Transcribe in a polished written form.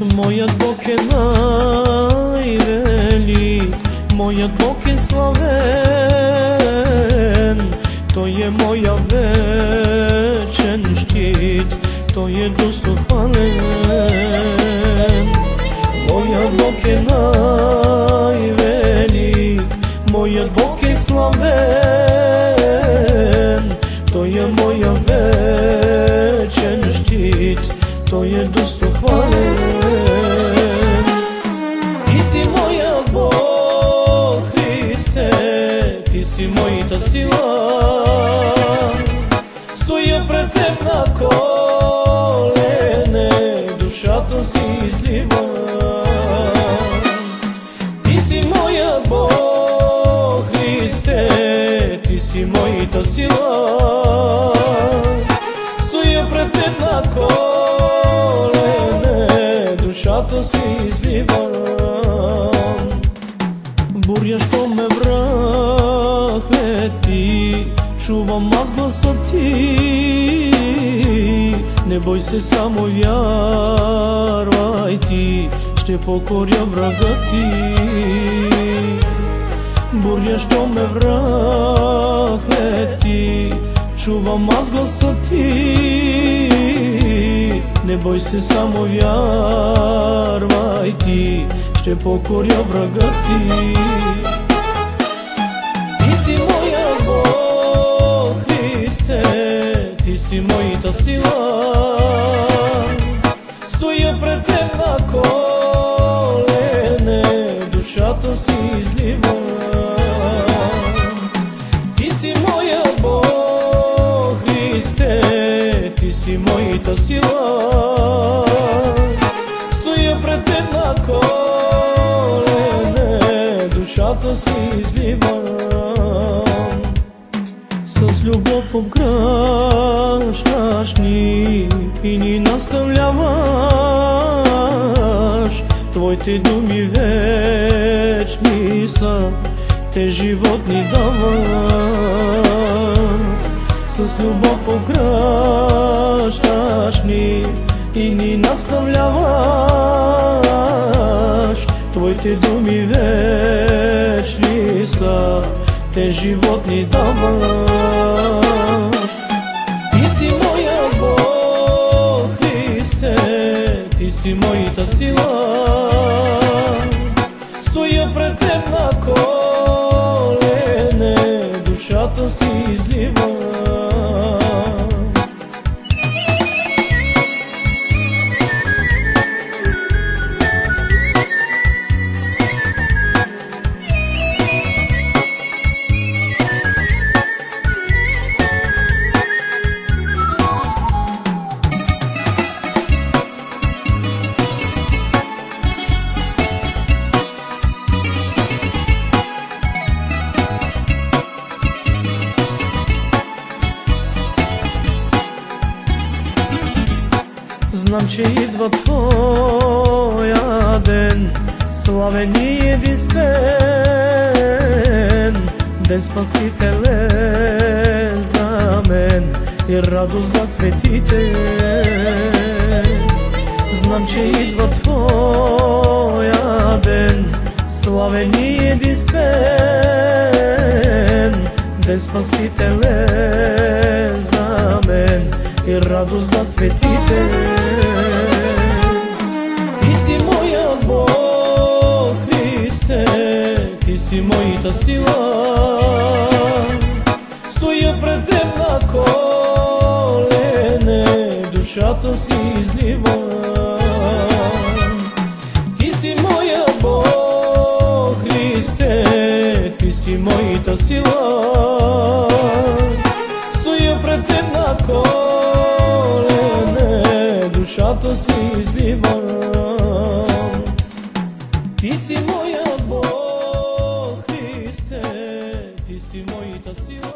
Моят Бог е най-велик, моят Бог е славен. Той е моя вечен щит, Той е достохвален. Моят Бог е най-велик, моят Бог е славен. Той е моя вечен щит, Той е достохвален. Ти си моя Бог, Христе, Ти си моята сила. Стоя пред Теб на колене, душата си излива. Ти си моя Бог, Христе, Ти си моята сила. Стоя пред Теб на колене, душата си излива. Буря, що ме връхлети, чувам аз гласа Ти. Не бой се, само вярвай Ти, ще покоря врага Ти. Буря, що ме връхлети, чувам аз гласа Ти. Не бой се, само вярвай Ти, ще покоря врага Ти. Ти си моя Бог, Христе, Ти си моята сила. Стоя пред Теб на колене, душата си излива. Ти си моя Бог, Христе, Ти си моята сила. Стоя пред Теб на колене, душата си излива. С любов обгръщаш ни и ни наставляваш. Твоите думи вечни са, те живот ни дават. С любов обгръщаш ни и ни наставляваш. Твоите думи вечни са, те живот ни дават. Ти си моя Бог, Христе, Ти си моята сила. Стоя пред Теб на колене, душата си излива. Знам, че идва Твоя ден, славен и единствен. Ден спасителен за мен и радост за светите. Знам, че идва Твоя ден, славен и единствен. Ден спасителен за мен и радост за светите. Ти си моя Бог, Христе, Ти си моята сила. Стоя пред Теб на колене, душата си излива. Ти си моя Бог, Христе, Ти си моята сила. Стоя пред Теб на колене, душата си излива. Ти си моя Бог, Христе, Ти си моята сила.